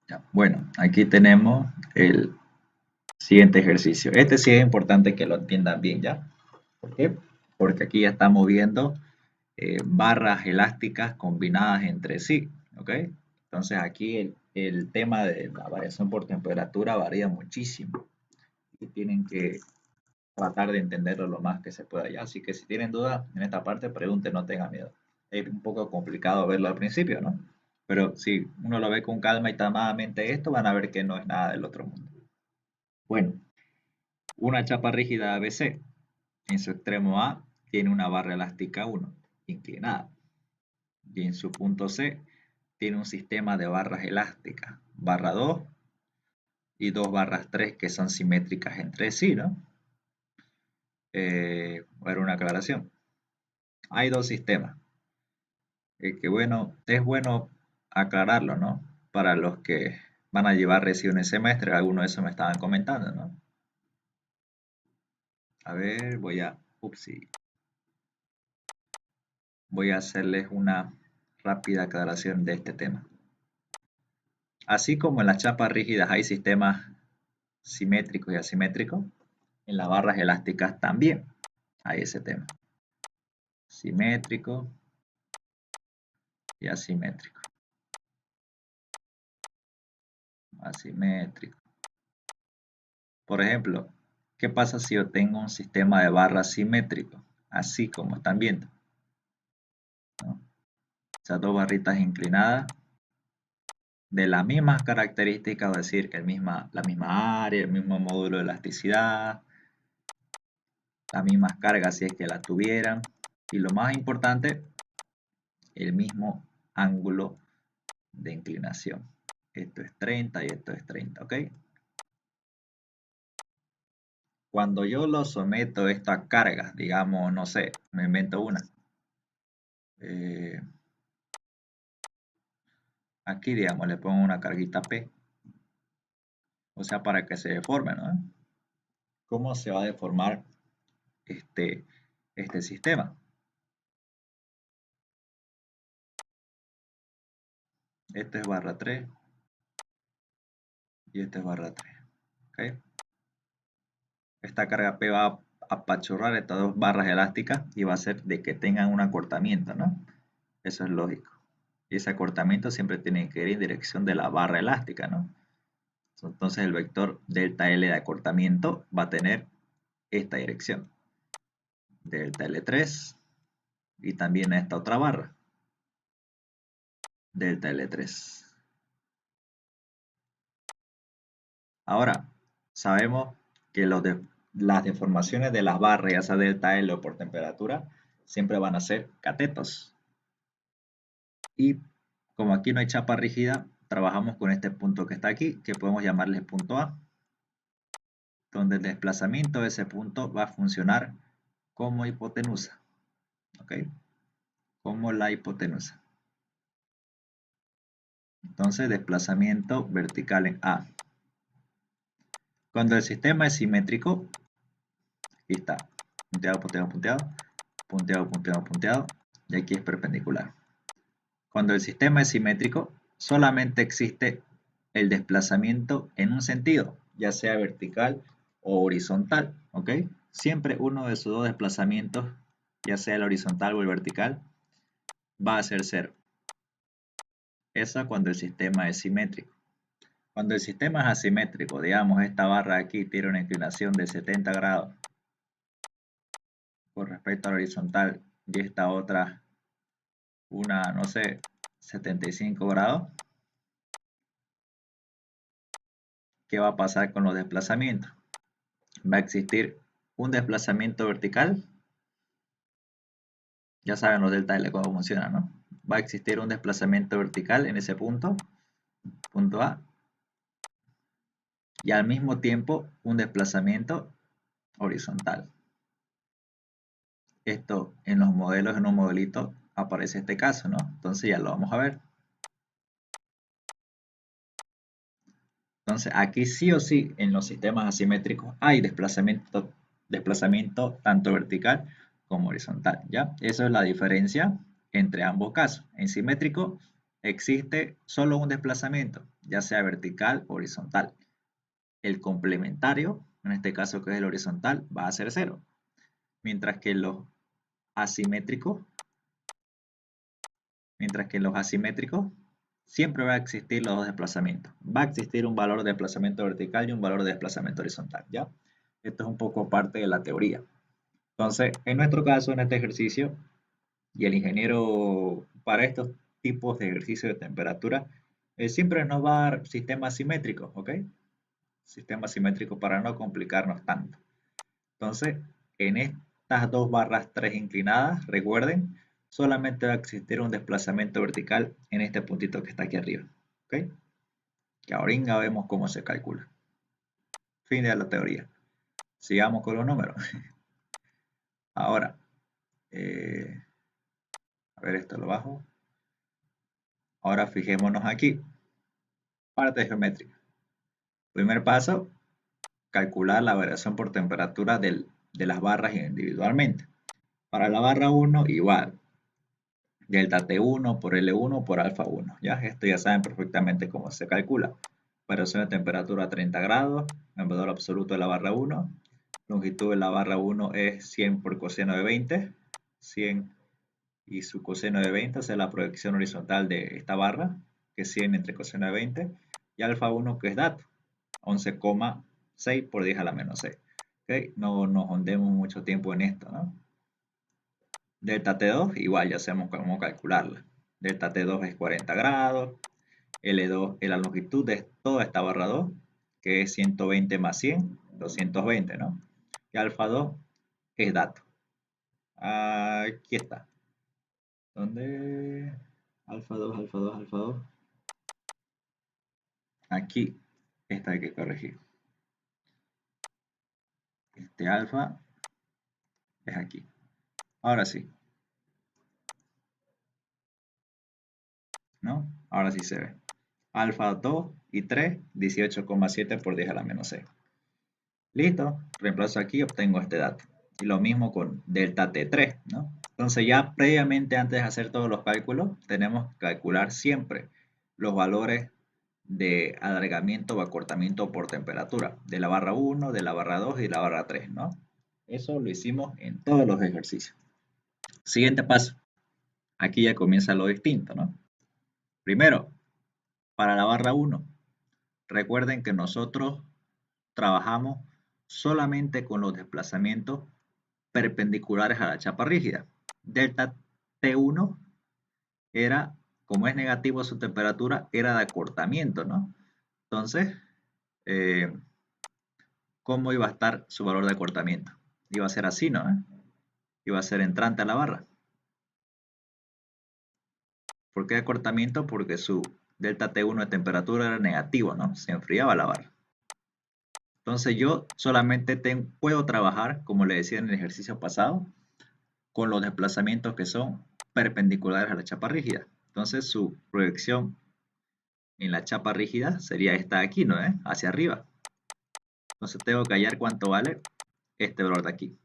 Ya, bueno, aquí tenemos el siguiente ejercicio. Este sí es importante que lo entiendan bien, ¿ya? ¿Por qué? Porque aquí ya estamos viendo barras elásticas combinadas entre sí, ¿ok? Entonces aquí el tema de la variación por temperatura varía muchísimo y tienen que tratar de entenderlo lo más que se pueda ya. Así que si tienen dudas en esta parte, pregunten, no tengan miedo. Es un poco complicado verlo al principio, ¿no? Pero si uno lo ve con calma y tamadamente esto, van a ver que no es nada del otro mundo. Bueno, una chapa rígida ABC en su extremo A tiene una barra elástica 1 inclinada y en su punto C tiene un sistema de barras elásticas, barra 2 y dos barras 3 que son simétricas entre sí, ¿no? Era una aclaración. Hay dos sistemas. Que bueno, es bueno aclararlo, ¿no? Para los que van a llevar recién el semestre, algunos de eso me estaban comentando, ¿no? A ver, voy a hacerles una rápida aclaración de este tema. Así como en las chapas rígidas hay sistemas simétricos y asimétricos, en las barras elásticas también hay ese tema. Simétrico y asimétrico. Asimétrico. Por ejemplo, ¿qué pasa si yo tengo un sistema de barras simétrico? Así como están viendo, ¿no? Esas dos barritas inclinadas de las mismas características, es decir, que la misma área, el mismo módulo de elasticidad, las mismas cargas si es que las tuvieran, y lo más importante, el mismo ángulo de inclinación. Esto es 30 y esto es 30, ¿ok? Cuando yo lo someto esto a cargas, digamos, no sé, me invento una. Eh, Aquí, digamos, le pongo una carguita P, o sea, para que se deforme, ¿no? ¿Cómo se va a deformar este, este sistema? Este es barra 3 y este es barra 3, ¿ok? Esta carga P va a apachurrar estas dos barras elásticas y va a hacer de que tengan un acortamiento, ¿no? Eso es lógico. Y ese acortamiento siempre tiene que ir en dirección de la barra elástica, ¿no? Entonces el vector delta L de acortamiento va a tener esta dirección. Delta L3 y también esta otra barra. Delta L3. Ahora, sabemos que las deformaciones de las barras, ya sea delta L o por temperatura, siempre van a ser catetos. Y como aquí no hay chapa rígida, trabajamos con este punto que está aquí, que podemos llamarle punto A, donde el desplazamiento de ese punto va a funcionar como hipotenusa, ¿ok? Como la hipotenusa. Entonces, desplazamiento vertical en A. Cuando el sistema es simétrico, aquí está, punteado, punteado, punteado, punteado, punteado, punteado, y aquí es perpendicular. Cuando el sistema es simétrico, solamente existe el desplazamiento en un sentido, ya sea vertical o horizontal, ¿ok? Siempre uno de sus dos desplazamientos, ya sea el horizontal o el vertical, va a ser cero. Eso cuando el sistema es simétrico. Cuando el sistema es asimétrico, digamos, esta barra aquí tiene una inclinación de 70 grados con respecto al horizontal y esta otra no sé, 75 grados. ¿Qué va a pasar con los desplazamientos? Va a existir un desplazamiento vertical. Ya saben los delta L cómo funciona, ¿no? Va a existir un desplazamiento vertical en ese punto, punto A, y al mismo tiempo un desplazamiento horizontal. Esto en los modelos, en un modelito, aparece este caso, ¿no? Entonces ya lo vamos a ver. Entonces aquí sí o sí en los sistemas asimétricos hay desplazamiento tanto vertical como horizontal, ¿ya? Eso es la diferencia entre ambos casos. En simétrico existe solo un desplazamiento, ya sea vertical o horizontal. El complementario, en este caso que es el horizontal, va a ser 0. Mientras que los asimétricos, siempre va a existir los dos desplazamientos. Va a existir un valor de desplazamiento vertical y un valor de desplazamiento horizontal, ¿ya? Esto es un poco parte de la teoría. Entonces, en nuestro caso, en este ejercicio, y el ingeniero para estos tipos de ejercicios de temperatura, siempre nos va a dar sistemas simétricos, ¿ok? Sistema simétrico para no complicarnos tanto. Entonces, en estas dos barras 3 inclinadas, recuerden, solamente va a existir un desplazamiento vertical en este puntito que está aquí arriba, ¿ok? Que ahorita vemos cómo se calcula. Fin de la teoría. Sigamos con los números. Ahora, a ver, esto lo bajo. Ahora fijémonos aquí. Parte geométrica. Primer paso, calcular la variación por temperatura de las barras individualmente. Para la barra 1, igual. Delta T1 por L1 por alfa 1. ¿Ya? Esto ya saben perfectamente cómo se calcula. Variación de temperatura a 30 grados, en valor absoluto de la barra 1. Longitud de la barra 1 es 100 por coseno de 20. 100 y su coseno de 20, o sea, la proyección horizontal de esta barra, que es 100 entre coseno de 20. Y alfa 1, que es dato, 11,6 por 10 a la menos 6. ¿Okay? No nos hundemos mucho tiempo en esto, ¿no? Delta T2, igual ya sabemos cómo calcularla. Delta T2 es 40 grados. L2 es la longitud de toda esta barra 2, que es 120 más 100, 220, ¿no? Y alfa 2 es dato. Aquí está. ¿Dónde? Alfa 2, alfa 2, alfa 2. Aquí esta hay que corregir. Este alfa es aquí. Ahora sí. ¿No? Ahora sí se ve. Alfa 2 y 3, 18,7 por 10 a la menos 6. Listo, reemplazo aquí y obtengo este dato. Y lo mismo con delta T3, ¿no? Entonces ya previamente, antes de hacer todos los cálculos, tenemos que calcular siempre los valores de alargamiento o acortamiento por temperatura, de la barra 1, de la barra 2 y de la barra 3, ¿no? Eso lo hicimos en todos los ejercicios. Siguiente paso. Aquí ya comienza lo distinto, ¿no? Primero, para la barra 1, recuerden que nosotros trabajamos solamente con los desplazamientos perpendiculares a la chapa rígida. Delta T1 era, como es negativo su temperatura, era de acortamiento, ¿no? Entonces, ¿cómo iba a estar su valor de acortamiento? Iba a ser así, ¿no? Iba a ser entrante a la barra. ¿Por qué acortamiento? Porque su delta T1 de temperatura era negativo, ¿no? Se enfriaba la barra. Entonces yo solamente puedo trabajar, como le decía en el ejercicio pasado, con los desplazamientos que son perpendiculares a la chapa rígida. Entonces su proyección en la chapa rígida sería esta de aquí, ¿no? Hacia arriba. Entonces tengo que hallar cuánto vale este valor de aquí,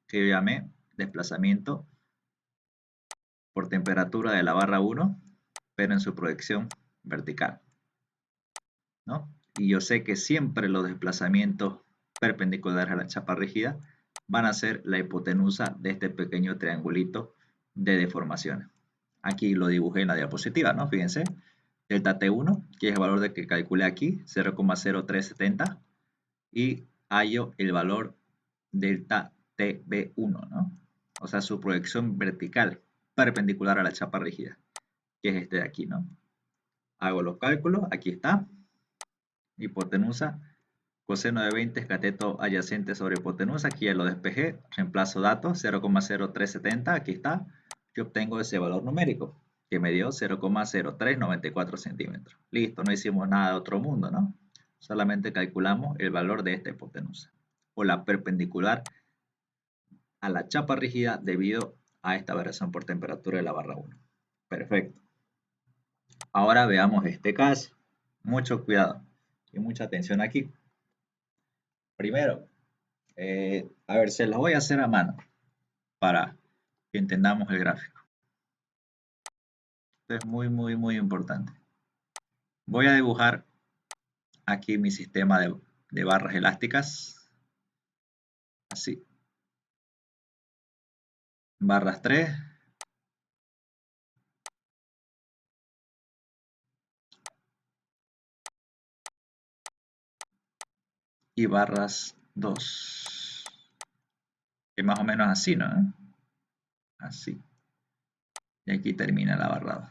que yo llamé desplazamiento por temperatura de la barra 1, pero en su proyección vertical, ¿no? Y yo sé que siempre los desplazamientos perpendiculares a la chapa rígida van a ser la hipotenusa de este pequeño triangulito de deformación. Aquí lo dibujé en la diapositiva, ¿no? Fíjense, delta T1, que es el valor de que calculé aquí, 0,0370, y hallo el valor delta TB1, ¿no? O sea, su proyección vertical perpendicular a la chapa rígida, que es este de aquí, ¿no? Hago los cálculos, aquí está, hipotenusa, coseno de 20 es cateto adyacente sobre hipotenusa, aquí ya lo despejé, reemplazo datos, 0,0370, aquí está, y obtengo ese valor numérico, que me dio 0,0394 centímetros. Listo, no hicimos nada de otro mundo, ¿no? Solamente calculamos el valor de esta hipotenusa, o la perpendicular a la chapa rígida debido a esta variación por temperatura de la barra 1. Perfecto. Ahora veamos este caso. Mucho cuidado y mucha atención aquí. Primero, a ver, se los voy a hacer a mano para que entendamos el gráfico. Esto es muy, muy, muy importante. Voy a dibujar aquí mi sistema de barras elásticas. Así. Barras 3. Y barras 2. Que más o menos así, ¿no? Así. Y aquí termina la barra 2.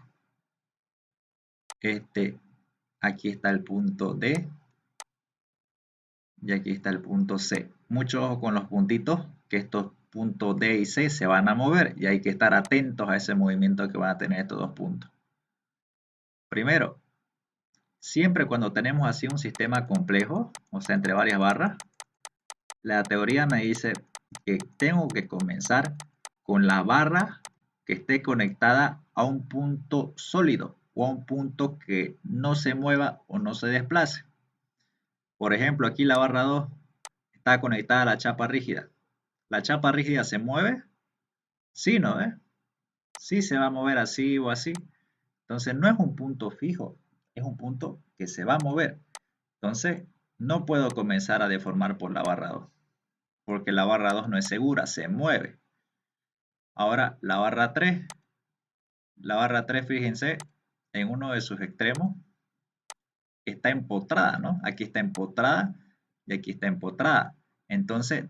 Aquí está el punto D. Y aquí está el punto C. Mucho ojo con los puntitos, que estos puntos D y C se van a mover y hay que estar atentos a ese movimiento que van a tener estos dos puntos. Primero, siempre cuando tenemos así un sistema complejo, o sea, entre varias barras, la teoría me dice que tengo que comenzar con la barra que esté conectada a un punto sólido o a un punto que no se mueva o no se desplace. Por ejemplo, aquí la barra 2 está conectada a la chapa rígida. ¿La chapa rígida se mueve? Sí, ¿no? Sí se va a mover así o así. Entonces no es un punto fijo, es un punto que se va a mover. Entonces no puedo comenzar a deformar por la barra 2, porque la barra 2 no es segura, se mueve. Ahora la barra 3, fíjense, en uno de sus extremos está empotrada, ¿no? Aquí está empotrada y aquí está empotrada. Entonces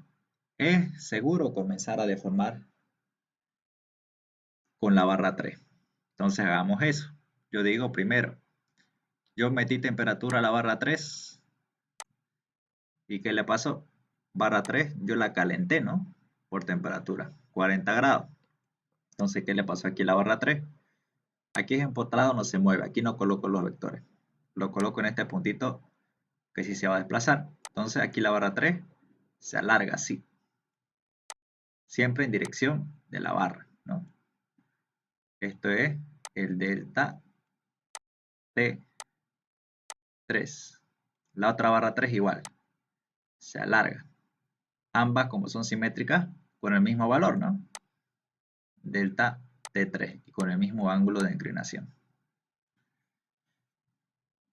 es seguro comenzar a deformar con la barra 3. Entonces hagamos eso. Yo digo primero, yo metí temperatura a la barra 3 y ¿qué le pasó? Barra 3 yo la calenté, ¿no? Por temperatura, 40 grados. Entonces, ¿qué le pasó aquí a la barra 3? Aquí es empotrado, no se mueve. Aquí no coloco los vectores. Lo coloco en este puntito que sí se va a desplazar. Entonces, aquí la barra 3 se alarga así. Siempre en dirección de la barra, ¿no? Esto es el delta T3. La otra barra 3 igual. Se alarga. Ambas, como son simétricas, con el mismo valor, ¿no? Delta T3 y con el mismo ángulo de inclinación.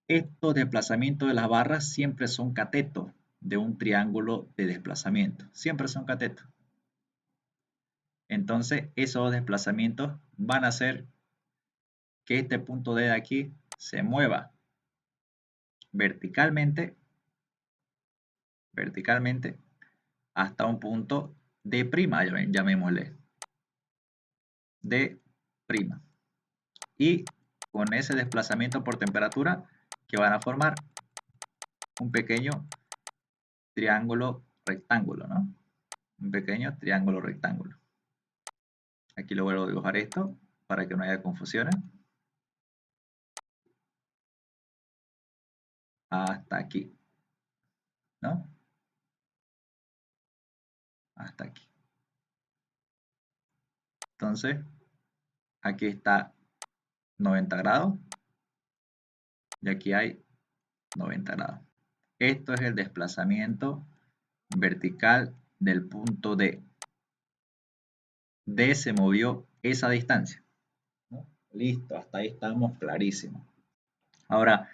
Estos desplazamientos de las barras siempre son catetos de un triángulo de desplazamiento. Siempre son catetos. Entonces, esos desplazamientos van a hacer que este punto D de aquí se mueva verticalmente hasta un punto D', llamémosle D'. Y con ese desplazamiento por temperatura que van a formar un pequeño triángulo rectángulo, ¿no? Un pequeño triángulo rectángulo. Aquí lo vuelvo a dibujar esto para que no haya confusiones. Hasta aquí, ¿no? Hasta aquí. Entonces, aquí está 90 grados y aquí hay 90 grados. Esto es el desplazamiento vertical del punto D. D se movió esa distancia, ¿no? Listo, hasta ahí estamos clarísimos. Ahora,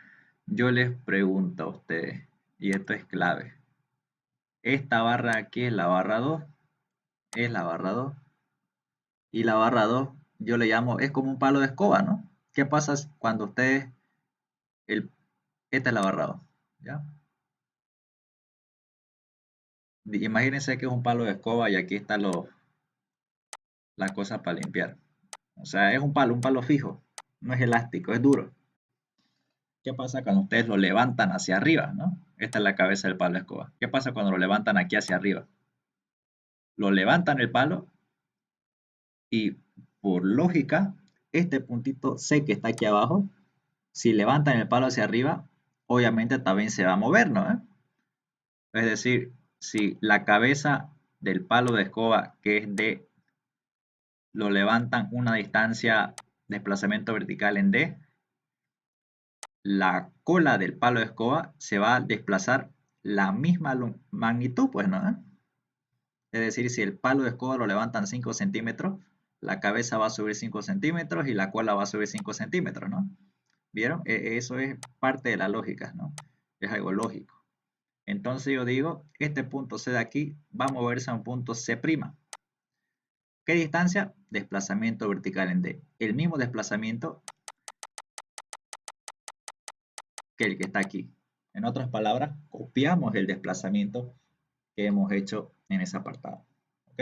yo les pregunto a ustedes, y esto es clave. Esta barra aquí es la barra 2, es la barra 2, y la barra 2 yo le llamo, es como un palo de escoba, ¿no? ¿Qué pasa cuando ustedes, esta es la barra 2, ¿ya? Imagínense que es un palo de escoba y aquí está la cosa para limpiar. O sea, es un palo fijo, no es elástico, es duro. ¿Qué pasa cuando ustedes lo levantan hacia arriba, ¿no? Esta es la cabeza del palo de escoba. ¿Qué pasa cuando lo levantan aquí hacia arriba? Lo levantan el palo y por lógica, este puntito C que está aquí abajo, si levantan el palo hacia arriba, obviamente también se va a mover, ¿no? Es decir, si la cabeza del palo de escoba, que es D, lo levantan una distancia de desplazamiento vertical en D, la cola del palo de escoba se va a desplazar la misma magnitud, pues, ¿no? Es decir, si el palo de escoba lo levantan 5 centímetros, la cabeza va a subir 5 centímetros y la cola va a subir 5 centímetros, ¿no? ¿Vieron? Eso es parte de la lógica, ¿no? Es algo lógico. Entonces yo digo, este punto C de aquí va a moverse a un punto C'. ¿Qué distancia? Desplazamiento vertical en D. El mismo desplazamiento que el que está aquí. En otras palabras, copiamos el desplazamiento que hemos hecho en ese apartado. ¿Ok?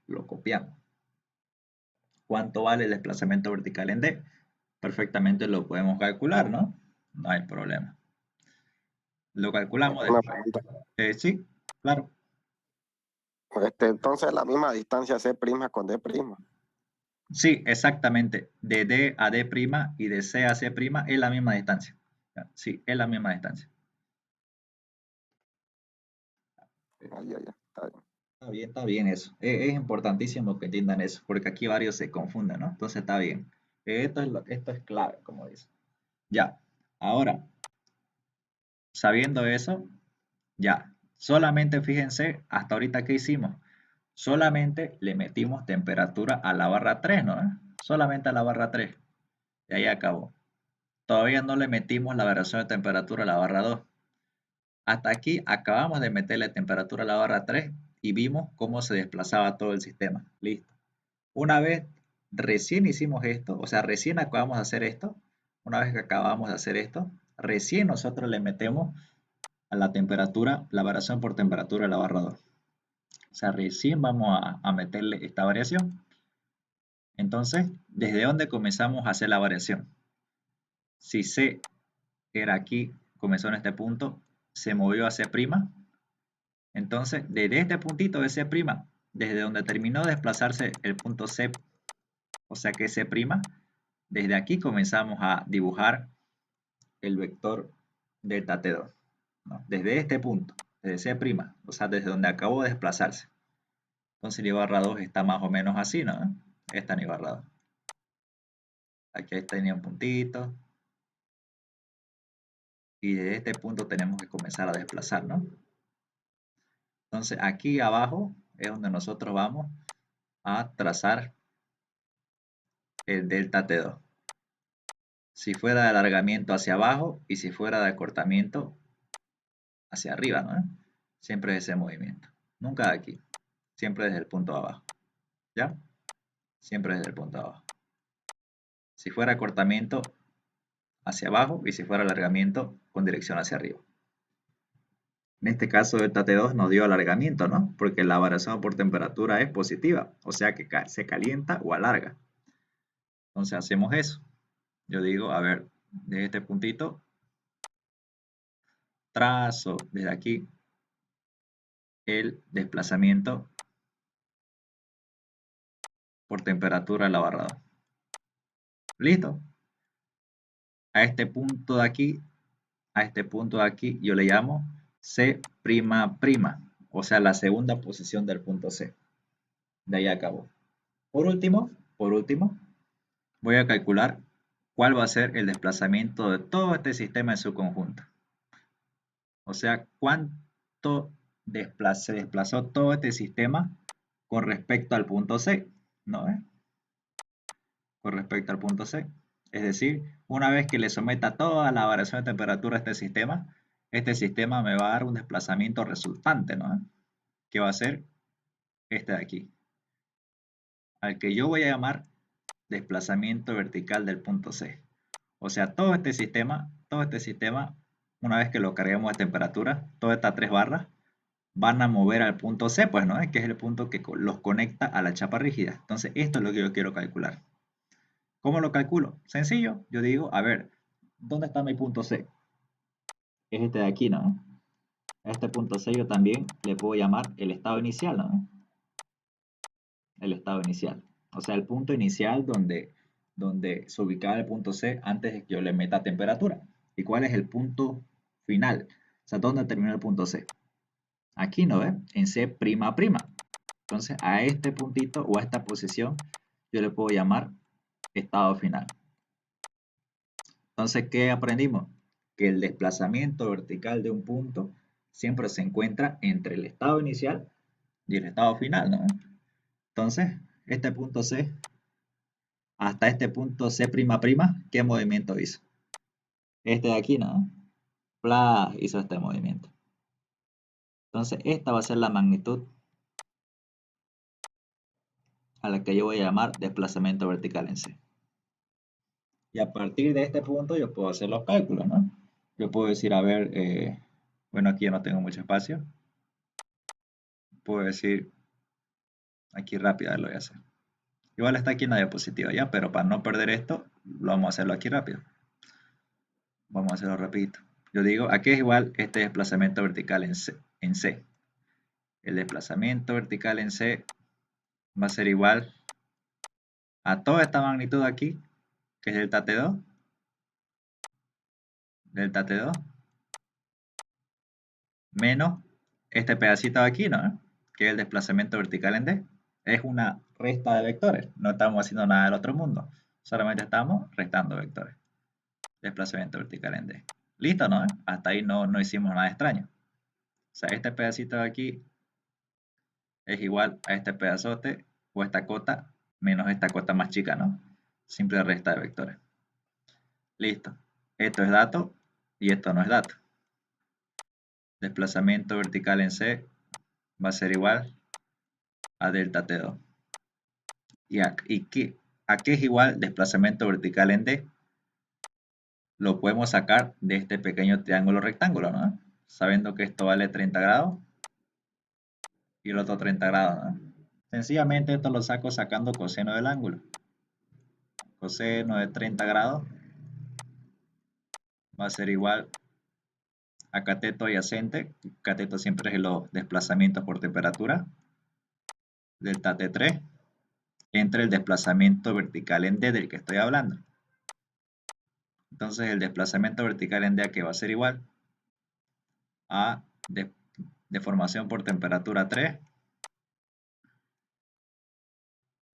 Lo copiamos. ¿Cuánto vale el desplazamiento vertical en D? Perfectamente lo podemos calcular, ¿no? No hay problema. Lo calculamos Una después. pregunta. Sí, claro. Entonces la misma distancia C' con D'. Sí, exactamente. De D a D' y de C a C' es la misma distancia. Sí, es la misma distancia. Ay, ay, ay, está bien. Está bien eso. Es importantísimo que entiendan eso, porque aquí varios se confunden, ¿no? Entonces está bien. Esto es clave, como dice. Ya, ahora, sabiendo eso, ya, solamente fíjense, hasta ahorita que hicimos, solamente le metimos temperatura a la barra 3, ¿no? Solamente a la barra 3. Y ahí acabó. Todavía no le metimos la variación de temperatura a la barra 2. Hasta aquí acabamos de meterle temperatura a la barra 3 y vimos cómo se desplazaba todo el sistema. Listo. Una vez recién hicimos esto, o sea, recién acabamos de hacer esto, una vez que acabamos de hacer esto, recién nosotros le metemos a la temperatura, la variación por temperatura a la barra 2. O sea, recién vamos a meterle esta variación. Entonces, ¿desde dónde comenzamos a hacer la variación? Si C era aquí, comenzó en este punto, se movió a C', entonces desde este puntito de C', desde donde terminó de desplazarse el punto C, o sea que C', desde aquí comenzamos a dibujar el vector delta T2, ¿no? Desde este punto, desde C', o sea desde donde acabó de desplazarse. Entonces la barra 2 está más o menos así, ¿no? Esta es la barra 2. Aquí tenía un puntito. Y desde este punto tenemos que comenzar a desplazar, ¿no? Entonces aquí abajo es donde nosotros vamos a trazar el delta T2. Si fuera de alargamiento hacia abajo y si fuera de acortamiento hacia arriba, ¿no? Siempre ese movimiento. Nunca de aquí. Siempre desde el punto de abajo. ¿Ya? Siempre desde el punto de abajo. Si fuera acortamiento hacia abajo y si fuera alargamiento con dirección hacia arriba. En este caso, delta T2 nos dio alargamiento, ¿no? Porque la variación por temperatura es positiva, o sea que se calienta o alarga. Entonces hacemos eso. Yo digo, a ver, desde este puntito, trazo desde aquí el desplazamiento por temperatura a la barra 2. ¿Listo? A este punto de aquí, yo le llamo C'', o sea, la segunda posición del punto C. De ahí acabó. Por último, voy a calcular cuál va a ser el desplazamiento de todo este sistema en su conjunto. O sea, cuánto se desplazó todo este sistema con respecto al punto C, ¿no? Con respecto al punto C. Es decir, una vez que le someta toda la variación de temperatura a este sistema me va a dar un desplazamiento resultante, ¿no? Que va a ser este de aquí, al que yo voy a llamar desplazamiento vertical del punto C. O sea, todo este sistema, una vez que lo carguemos a temperatura, todas estas 3 barras van a mover al punto C, pues, ¿no? Que es el punto que los conecta a la chapa rígida. Entonces, esto es lo que yo quiero calcular. ¿Cómo lo calculo? Sencillo. Yo digo, a ver, ¿dónde está mi punto C? Es este de aquí, ¿no? A este punto C yo también le puedo llamar el estado inicial, ¿no? El estado inicial. O sea, el punto inicial donde se ubicaba el punto C antes de que yo le meta temperatura. ¿Y cuál es el punto final? O sea, ¿dónde terminó el punto C? Aquí, ¿no ve? En C''. Entonces, a este puntito o a esta posición yo le puedo llamar estado final. Entonces, ¿qué aprendimos? Que el desplazamiento vertical de un punto siempre se encuentra entre el estado inicial y el estado final, ¿no? Entonces, este punto C hasta este punto C'', ¿qué movimiento hizo? Este de aquí, ¿no? Bla, hizo este movimiento. Entonces, esta va a ser la magnitud a la que yo voy a llamar desplazamiento vertical en C. Y a partir de este punto yo puedo hacer los cálculos, ¿no? Yo puedo decir, a ver, bueno, aquí yo no tengo mucho espacio. Puedo decir, aquí rápido lo voy a hacer. Igual está aquí en la diapositiva ya, pero para no perder esto, vamos a hacerlo aquí rápido. Vamos a hacerlo rapidito. Yo digo, ¿a qué es igual este desplazamiento vertical en C? El desplazamiento vertical en C va a ser igual a toda esta magnitud aquí, que es delta T2, menos este pedacito de aquí, ¿no? Que es el desplazamiento vertical en D. Es una resta de vectores, no estamos haciendo nada del otro mundo, solamente estamos restando vectores. Desplazamiento vertical en D. Listo, ¿no? Hasta ahí no hicimos nada extraño. O sea, este pedacito de aquí es igual a este pedazote o esta cota menos esta cota más chica, ¿no? Simple resta de vectores. Listo. Esto es dato y esto no es dato. Desplazamiento vertical en C va a ser igual a delta T2. ¿Y a qué es igual desplazamiento vertical en D? Lo podemos sacar de este pequeño triángulo rectángulo, ¿no? Sabiendo que esto vale 30 grados y el otro 30 grados, ¿no? Sencillamente esto lo saco sacando coseno del ángulo. Coseno de 30 grados va a ser igual a cateto adyacente. Cateto siempre es los desplazamientos por temperatura. Delta T3 entre el desplazamiento vertical en D del que estoy hablando. Entonces el desplazamiento vertical en D que va a ser igual a deformación por temperatura 3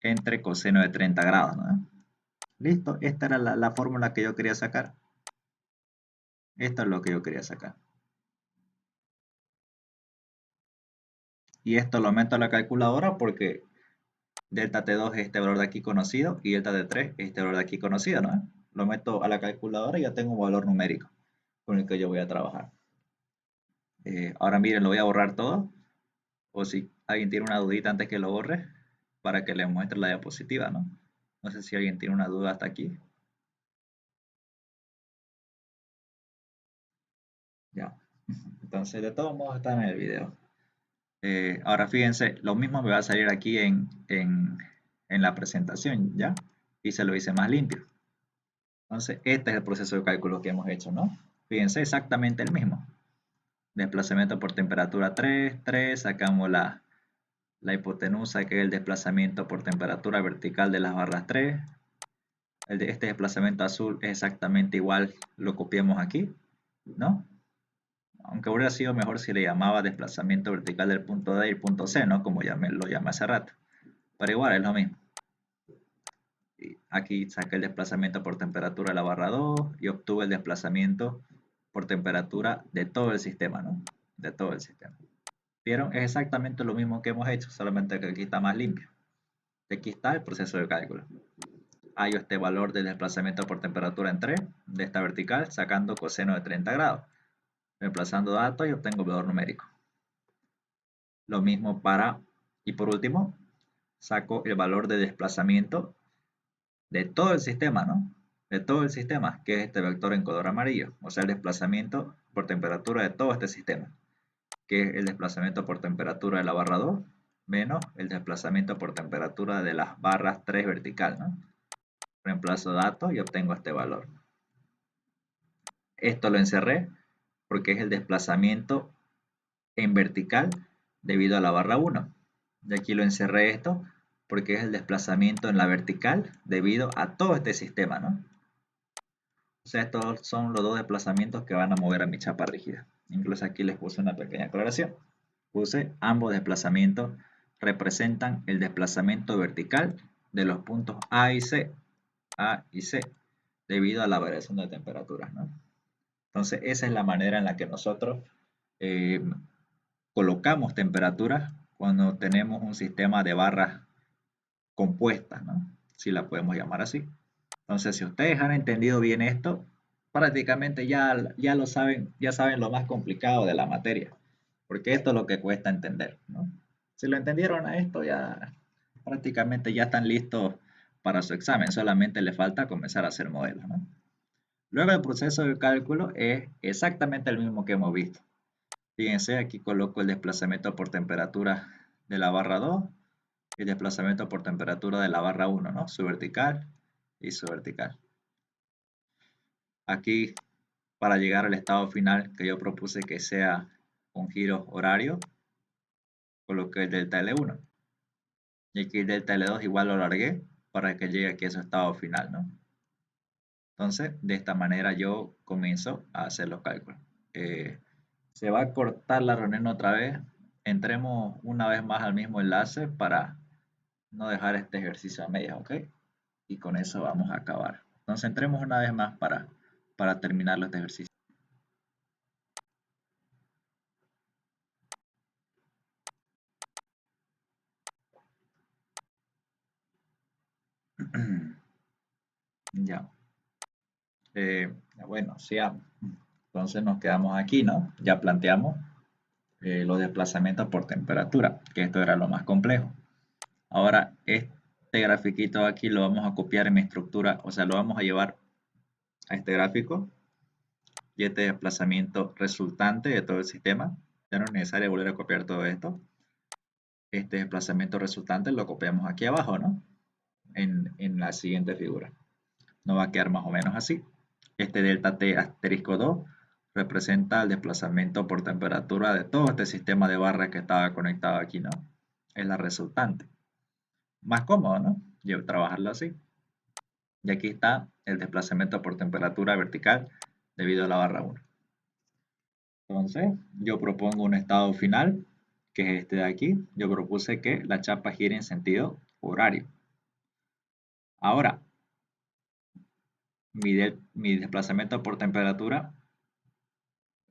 entre coseno de 30 grados, ¿no? Listo, esta era la fórmula que yo quería sacar. Esto es lo que yo quería sacar. Y esto lo meto a la calculadora porque delta T2 es este valor de aquí conocido y delta T3 es este valor de aquí conocido, ¿no? Lo meto a la calculadora y ya tengo un valor numérico con el que yo voy a trabajar. Ahora miren, lo voy a borrar todo. O si alguien tiene una dudita antes que lo borre, para que les muestre la diapositiva, ¿no? No sé si alguien tiene una duda hasta aquí. Ya. Entonces, de todos modos está en el video. Ahora fíjense, lo mismo me va a salir aquí en la presentación, ¿ya? Y se lo hice más limpio. Entonces, este es el proceso de cálculo que hemos hecho, ¿no? Fíjense, exactamente el mismo. Desplazamiento por temperatura 3, sacamos la hipotenusa, que es el desplazamiento por temperatura vertical de las barras 3. Este desplazamiento azul es exactamente igual, lo copiamos aquí, ¿no? Aunque hubiera sido mejor si le llamaba desplazamiento vertical del punto D y el punto C, ¿no? Como lo llamé hace rato. Pero igual es lo mismo. Y aquí saqué el desplazamiento por temperatura de la barra 2 y obtuve el desplazamiento por temperatura de todo el sistema, ¿no? De todo el sistema. ¿Vieron? Es exactamente lo mismo que hemos hecho, solamente que aquí está más limpio. Aquí está el proceso de cálculo. Hallo este valor de desplazamiento por temperatura en 3 de esta vertical sacando coseno de 30 grados. Reemplazando datos y obtengo valor numérico. Lo mismo y por último, saco el valor de desplazamiento de todo el sistema, ¿no? De todo el sistema, que es este vector en color amarillo, o sea, el desplazamiento por temperatura de todo este sistema, que es el desplazamiento por temperatura de la barra 2 menos el desplazamiento por temperatura de las barras 3 vertical, ¿no? Reemplazo datos y obtengo este valor. Esto lo encerré porque es el desplazamiento en vertical debido a la barra 1. Y aquí lo encerré esto porque es el desplazamiento en la vertical debido a todo este sistema, ¿no? O sea, estos son los dos desplazamientos que van a mover a mi chapa rígida. Incluso aquí les puse una pequeña aclaración. Puse ambos desplazamientos representan el desplazamiento vertical de los puntos A y C, debido a la variación de temperaturas, ¿no? Entonces, esa es la manera en la que nosotros colocamos temperaturas cuando tenemos un sistema de barras compuestas, ¿no? si la podemos llamar así. Entonces, si ustedes han entendido bien esto, prácticamente ya lo saben, ya saben lo más complicado de la materia, porque esto es lo que cuesta entender, ¿no? Si lo entendieron a esto, ya prácticamente ya están listos para su examen, solamente le falta comenzar a hacer modelos, ¿no? Luego el proceso de cálculo es exactamente el mismo que hemos visto. Fíjense, aquí coloco el desplazamiento por temperatura de la barra 2 y el desplazamiento por temperatura de la barra 1, ¿no? Su vertical y su vertical. Aquí, para llegar al estado final que yo propuse que sea un giro horario, coloqué el delta L1. Y aquí el delta L2 igual lo alargué para que llegue aquí a su estado final, ¿no? Entonces, de esta manera yo comienzo a hacer los cálculos. Se va a cortar la reunión otra vez. Entremos una vez más al mismo enlace para no dejar este ejercicio a medias, ¿ok? Y con eso vamos a acabar. Entonces, entremos una vez más para terminar este ejercicio. Ya. Bueno, sigamos. Entonces nos quedamos aquí, ¿no? Ya planteamos los desplazamientos por temperatura, que esto era lo más complejo. Ahora, este grafiquito aquí lo vamos a copiar en mi estructura, o sea, lo vamos a llevar a este gráfico y este desplazamiento resultante de todo el sistema. Ya no es necesario volver a copiar todo esto. Este desplazamiento resultante lo copiamos aquí abajo, ¿no? En la siguiente figura. Nos va a quedar más o menos así. Este delta T asterisco 2 representa el desplazamiento por temperatura de todo este sistema de barras que estaba conectado aquí, ¿no? Es la resultante. Más cómodo, ¿no? Yo trabajarlo así. Y aquí está el desplazamiento por temperatura vertical debido a la barra 1. Entonces, yo propongo un estado final, que es este de aquí. Yo propuse que la chapa gire en sentido horario. Ahora, mi desplazamiento por temperatura,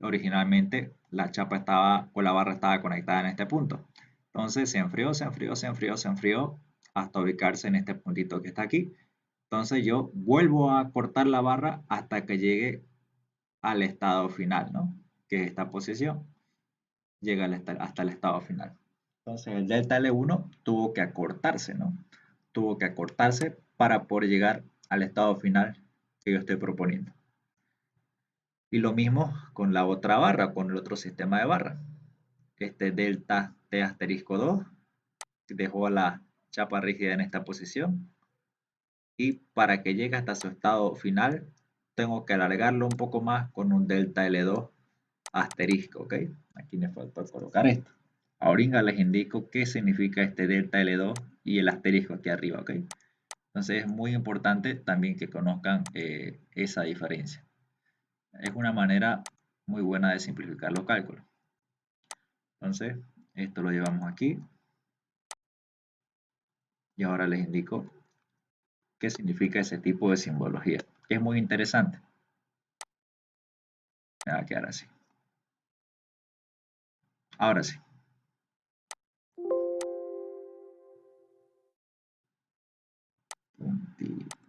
originalmente la chapa estaba o la barra estaba conectada en este punto. Entonces se enfrió, se enfrió, se enfrió, se enfrió hasta ubicarse en este puntito que está aquí. Entonces yo vuelvo a cortar la barra hasta que llegue al estado final, ¿no? Que es esta posición. Llega hasta el estado final. Entonces el delta L1 tuvo que acortarse, ¿no? Tuvo que acortarse para poder llegar al estado final que yo estoy proponiendo. Y lo mismo con la otra barra, con el otro sistema de barra. Este delta T asterisco 2 dejó a la chapa rígida en esta posición. Y para que llegue hasta su estado final, tengo que alargarlo un poco más con un delta L2 asterisco, ¿ok? Aquí me falta colocar esto. Ahora les indico qué significa este delta L2 y el asterisco aquí arriba, ¿ok? Entonces es muy importante también que conozcan esa diferencia. Es una manera muy buena de simplificar los cálculos. Entonces, esto lo llevamos aquí. Y ahora les indico qué significa ese tipo de simbología. Es muy interesante. Me va a quedar así. Ahora sí.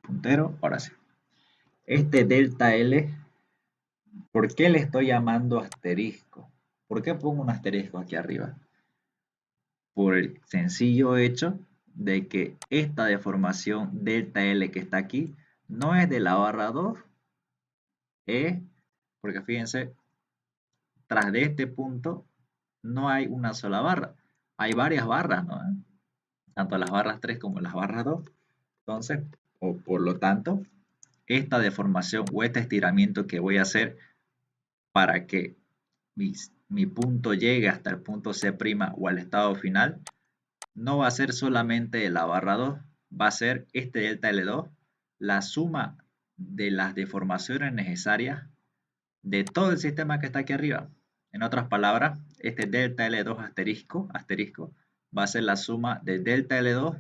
Puntero. Ahora sí. Este delta L, ¿por qué le estoy llamando asterisco? ¿Por qué pongo un asterisco aquí arriba? Por el sencillo hecho de que esta deformación delta L que está aquí no es de la barra 2, porque fíjense, tras de este punto no hay una sola barra, hay varias barras, ¿no? Tanto las barras 3 como las barras 2. Entonces, o por lo tanto, esta deformación o este estiramiento que voy a hacer para que mi punto llegue hasta el punto C' o al estado final, no va a ser solamente de la barra 2, va a ser este delta L2, la suma de las deformaciones necesarias de todo el sistema que está aquí arriba. En otras palabras, este delta L2 asterisco va a ser la suma de delta L2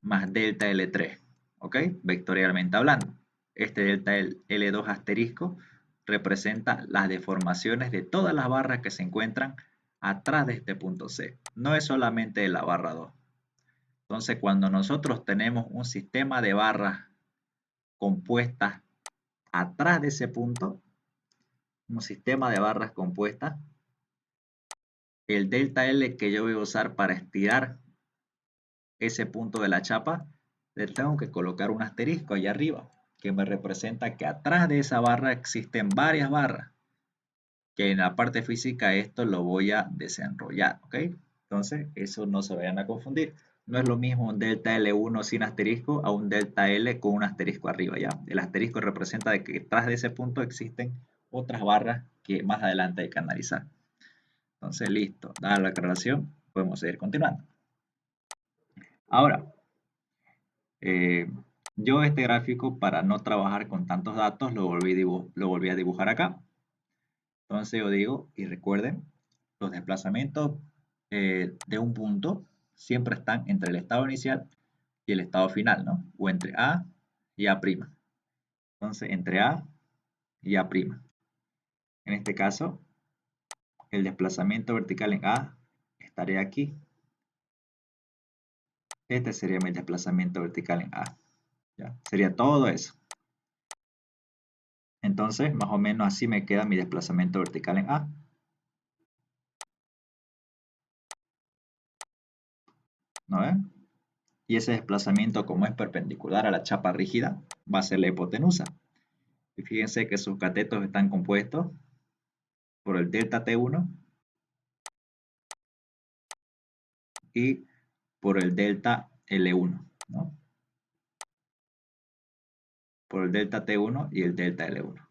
más delta L3, ¿ok? Vectorialmente hablando. Este delta L2 asterisco representa las deformaciones de todas las barras que se encuentran atrás de este punto C. No es solamente de la barra 2. Entonces, cuando nosotros tenemos un sistema de barras compuestas atrás de ese punto, un sistema de barras compuestas, el delta L que yo voy a usar para estirar ese punto de la chapa, le tengo que colocar un asterisco allá arriba, que me representa que atrás de esa barra existen varias barras, que en la parte física esto lo voy a desenrollar, ¿ok? Entonces, eso no se vayan a confundir. No es lo mismo un delta L1 sin asterisco a un delta L con un asterisco arriba, ¿ya? El asterisco representa de que detrás de ese punto existen otras barras que más adelante hay que analizar. Entonces, listo. Dada la aclaración, podemos seguir continuando. Ahora, yo este gráfico, para no trabajar con tantos datos, lo volví a dibujar acá. Entonces yo digo, y recuerden, los desplazamientos de un punto siempre están entre el estado inicial y el estado final, ¿no? O entre A y A'. Entonces, entre A y A'. En este caso, el desplazamiento vertical en A estaría aquí. Este sería mi desplazamiento vertical en A. ¿Ya? Sería todo eso. Entonces, más o menos así me queda mi desplazamiento vertical en A. ¿No ven? Y ese desplazamiento, como es perpendicular a la chapa rígida, va a ser la hipotenusa. Y fíjense que sus catetos están compuestos por el delta T1 y por el delta L1, ¿no? Por el delta T1 y el delta L1.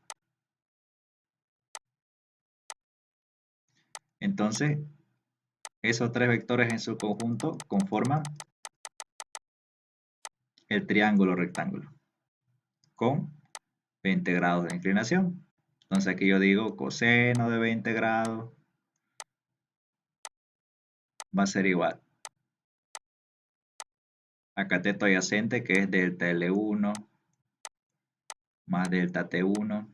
Entonces, esos tres vectores en su conjunto conforman el triángulo rectángulo con 20 grados de inclinación. Entonces aquí yo digo coseno de 20 grados va a ser igual a cateto adyacente, que es delta L1 más delta T1,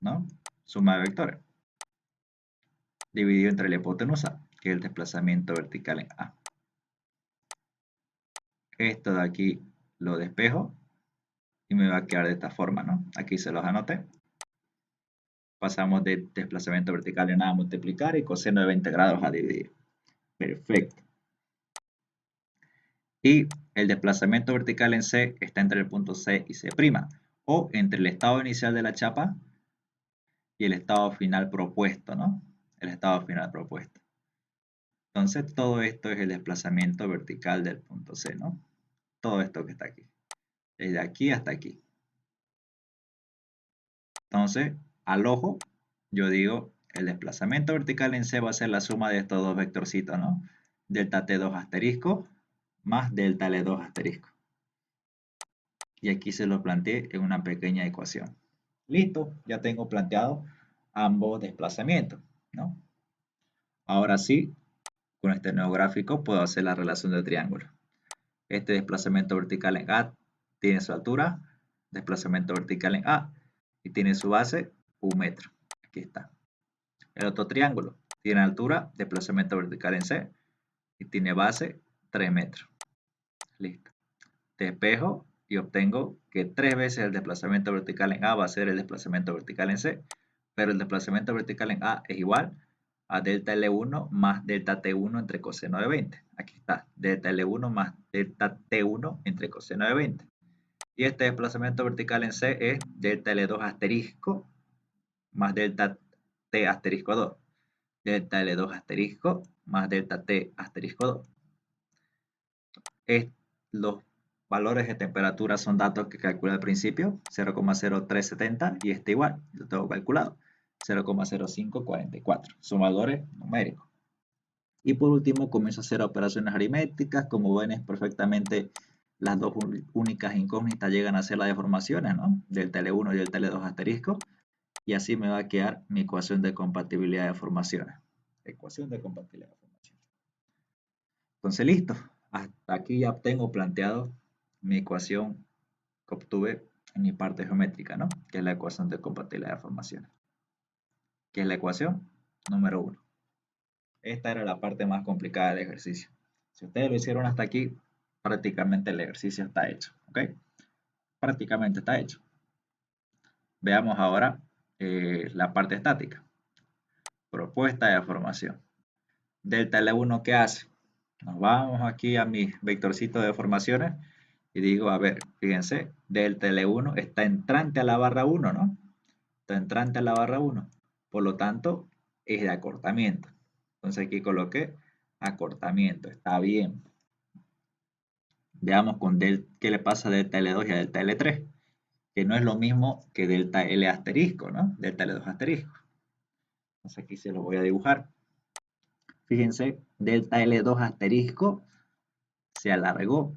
¿no? Suma de vectores, dividido entre la hipotenusa, que es el desplazamiento vertical en A. Esto de aquí lo despejo y me va a quedar de esta forma, ¿no? Aquí se los anoté. Pasamos de desplazamiento vertical en A a multiplicar y coseno de 20 grados a dividir. Perfecto. Y el desplazamiento vertical en C está entre el punto C y C', o entre el estado inicial de la chapa y el estado final propuesto, ¿no? El estado final propuesto. Entonces, todo esto es el desplazamiento vertical del punto C, ¿no? Todo esto que está aquí. Desde aquí hasta aquí. Entonces, al ojo, yo digo, el desplazamiento vertical en C va a ser la suma de estos dos vectorcitos, ¿no? Delta T2 asterisco más delta L2 asterisco. Y aquí se lo planteé en una pequeña ecuación. Listo, ya tengo planteado ambos desplazamientos, ¿no? Ahora sí, con este nuevo gráfico puedo hacer la relación de triángulo. Este desplazamiento vertical en A tiene su altura, desplazamiento vertical en A, y tiene su base 1 metro. Aquí está. El otro triángulo tiene altura, desplazamiento vertical en C, y tiene base 3 metros. Listo. Despejo y obtengo que 3 veces el desplazamiento vertical en A va a ser el desplazamiento vertical en C, pero el desplazamiento vertical en A es igual a delta L1 más delta T1 entre coseno de 20. Aquí está, delta L1 más delta T1 entre coseno de 20. Y este desplazamiento vertical en C es delta L2 asterisco más delta T asterisco 2. Delta L2 asterisco más delta T asterisco 2. Los valores de temperatura son datos que calculé al principio, 0,0370, y este igual, lo tengo calculado, 0,0544. Son valores numéricos. Y por último comienzo a hacer operaciones aritméticas. Como ven, es perfectamente las dos únicas incógnitas llegan a ser las deformaciones, ¿no? Delta L1 y delta L2 asterisco. Y así me va a quedar mi ecuación de compatibilidad de formaciones. Ecuación de compatibilidad de formaciones. Entonces, listo. Hasta aquí ya tengo planteado mi ecuación que obtuve en mi parte geométrica, ¿no? Que es la ecuación de compatibilidad de formaciones. Que es la ecuación número 1. Esta era la parte más complicada del ejercicio. Si ustedes lo hicieron hasta aquí, prácticamente el ejercicio está hecho, ¿ok? Prácticamente está hecho. Veamos ahora la parte estática. Propuesta de deformación. Delta L1, ¿qué hace? Nos vamos aquí a mi vectorcito de deformaciones y digo, a ver, fíjense, delta L1 está entrante a la barra 1, ¿no? Está entrante a la barra 1. Por lo tanto, es de acortamiento. Entonces aquí coloqué acortamiento. Está bien. Veamos con qué le pasa a delta L2 y a delta L3, que no es lo mismo que delta L asterisco, ¿no? Delta L2 asterisco. Entonces aquí se lo voy a dibujar. Fíjense, delta L2 asterisco se alargó.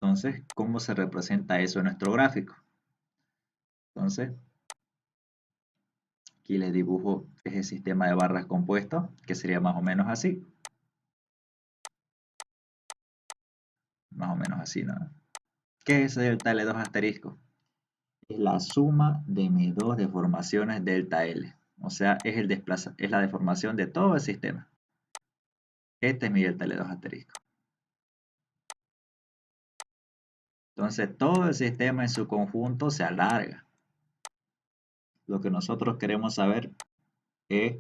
Entonces, ¿cómo se representa eso en nuestro gráfico? Entonces, aquí les dibujo ese sistema de barras compuestos, que sería más o menos así. Más o menos así, ¿no? ¿Qué es delta L2 asterisco? Es la suma de mis dos deformaciones delta L. O sea, es la deformación de todo el sistema. Este es mi delta L2 asterisco. Entonces, todo el sistema en su conjunto se alarga. Lo que nosotros queremos saber es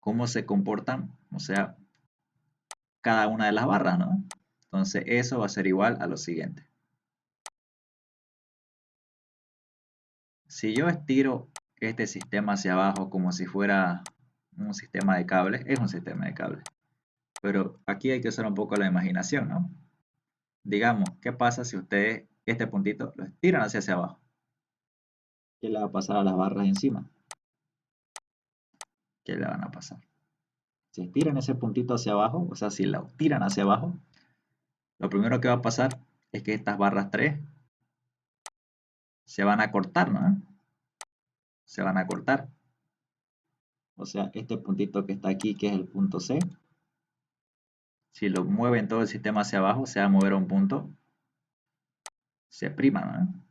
cómo se comportan, o sea, cada una de las barras, ¿no? Entonces, eso va a ser igual a lo siguiente. Si yo estiro este sistema hacia abajo como si fuera un sistema de cables, es un sistema de cables. Pero aquí hay que usar un poco la imaginación, ¿no? Digamos, ¿qué pasa si ustedes este puntito lo estiran hacia abajo? ¿Qué le va a pasar a las barras encima? ¿Qué le van a pasar? Si estiran ese puntito hacia abajo, o sea, si lo tiran hacia abajo, lo primero que va a pasar es que estas barras 3 se van a cortar, ¿no? Se van a cortar. O sea, este puntito que está aquí, que es el punto C, si lo mueven todo el sistema hacia abajo, se va a mover a un punto C', ¿no?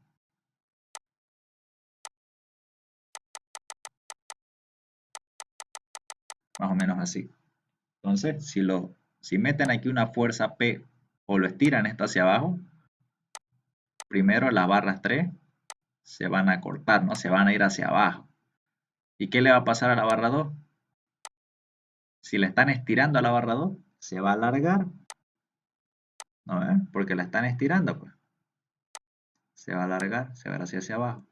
Más o menos así. Entonces, si meten aquí una fuerza P o lo estiran esto hacia abajo, primero las barras 3 se van a cortar, ¿no? Se van a ir hacia abajo. ¿Y qué le va a pasar a la barra 2? Si la están estirando a la barra 2, se va a alargar, ¿no? Porque la están estirando, pues. Se va a alargar, se va a ir hacia abajo.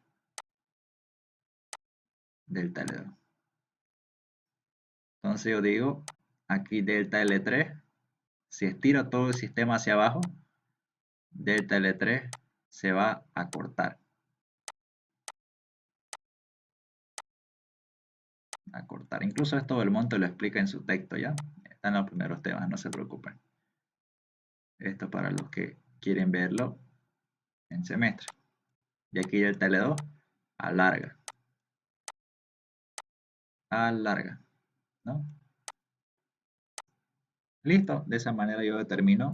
Delta L2. Entonces yo digo, aquí delta L3, si estiro todo el sistema hacia abajo, delta L3 se va a cortar. A cortar. Incluso esto Belmonte lo explica en su texto, ¿ya? Están los primeros temas, no se preocupen. Esto para los que quieren verlo en semestre. Y aquí delta L2 alarga. Alarga, ¿no? Listo, de esa manera yo determino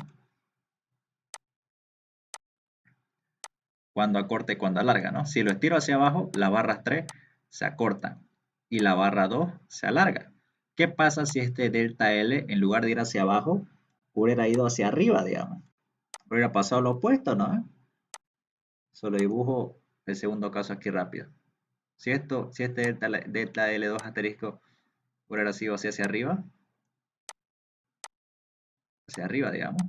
cuando acorta y cuando alarga, ¿no? Si lo estiro hacia abajo, las barras 3 se acortan y la barra 2 se alarga. ¿Qué pasa si este delta L, en lugar de ir hacia abajo, hubiera ido hacia arriba, digamos? Hubiera pasado lo opuesto, ¿no? Solo dibujo el segundo caso aquí rápido. Si este delta L2 asterisco hubiera sido hacia arriba, digamos,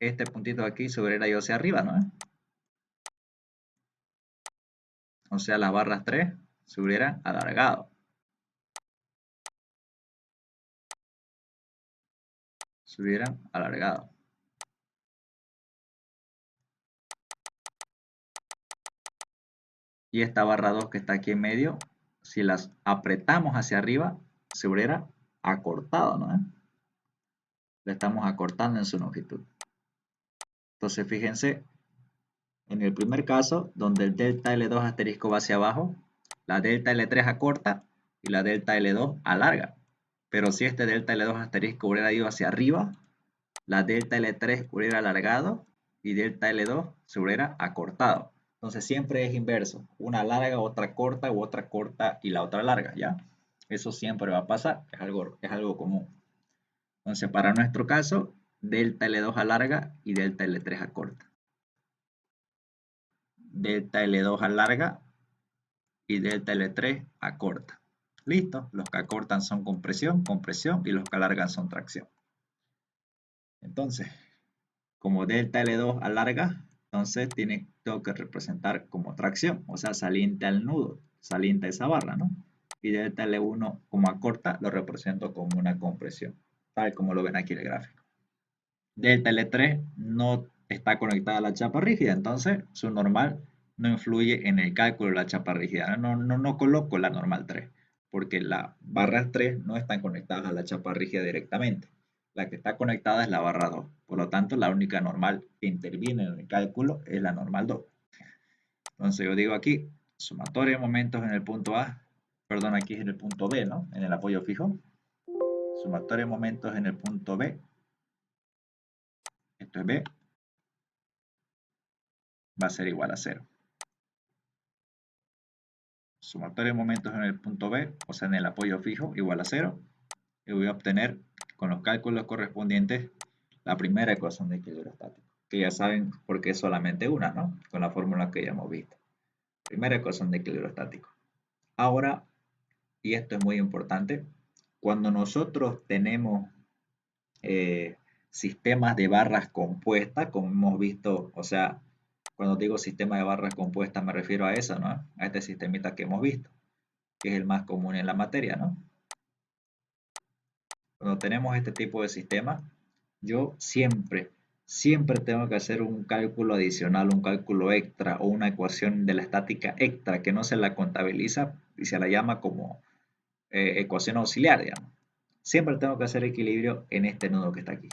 este puntito de aquí se hubiera ido hacia arriba, ¿no? O sea, las barras 3 se hubieran alargado. Se hubieran alargado. Y esta barra 2 que está aquí en medio, si las apretamos hacia arriba, se hubiera acortado, ¿no? La estamos acortando en su longitud. Entonces, fíjense, en el primer caso, donde el delta L2 asterisco va hacia abajo, la delta L3 acorta y la delta L2 alarga. Pero si este delta L2 asterisco hubiera ido hacia arriba, la delta L3 hubiera alargado y delta L2 se hubiera acortado. Entonces siempre es inverso. Una larga, otra corta, u otra corta y la otra larga, ¿ya? Eso siempre va a pasar, es algo común. Entonces para nuestro caso, delta L2 alarga y delta L3 acorta. Delta L2 alarga y delta L3 acorta. Listo, los que acortan son compresión, compresión y los que alargan son tracción. Entonces, como delta L2 alarga, entonces tengo que representar como tracción, o sea, saliente al nudo, saliente a esa barra, ¿no? Y delta L1 como acorta, lo represento como una compresión, tal como lo ven aquí en el gráfico. Delta L3 no está conectada a la chapa rígida, entonces su normal no influye en el cálculo de la chapa rígida. No coloco la normal 3, porque las barras 3 no están conectadas a la chapa rígida directamente. La que está conectada es la barra 2. Por lo tanto, la única normal que interviene en el cálculo es la normal 2. Entonces yo digo aquí, sumatoria de momentos en el punto A, perdón, aquí es en el punto B, ¿no? En el apoyo fijo. Sumatoria de momentos en el punto B. Esto es B. Va a ser igual a 0. Sumatoria de momentos en el punto B, o sea en el apoyo fijo, igual a 0. Y voy a obtener con los cálculos correspondientes la primera ecuación de equilibrio estático, que ya saben por qué es solamente una, ¿no? Con la fórmula que ya hemos visto. Primera ecuación de equilibrio estático. Ahora, y esto es muy importante, cuando nosotros tenemos sistemas de barras compuestas, como hemos visto, o sea, cuando digo sistema de barras compuestas me refiero a eso, ¿no? A este sistemita que hemos visto, que es el más común en la materia, ¿no? Cuando tenemos este tipo de sistema, yo siempre tengo que hacer un cálculo adicional, un cálculo extra o una ecuación de la estática extra que no se la contabiliza y se la llama como ecuación auxiliar, digamos. Siempre tengo que hacer equilibrio en este nudo que está aquí,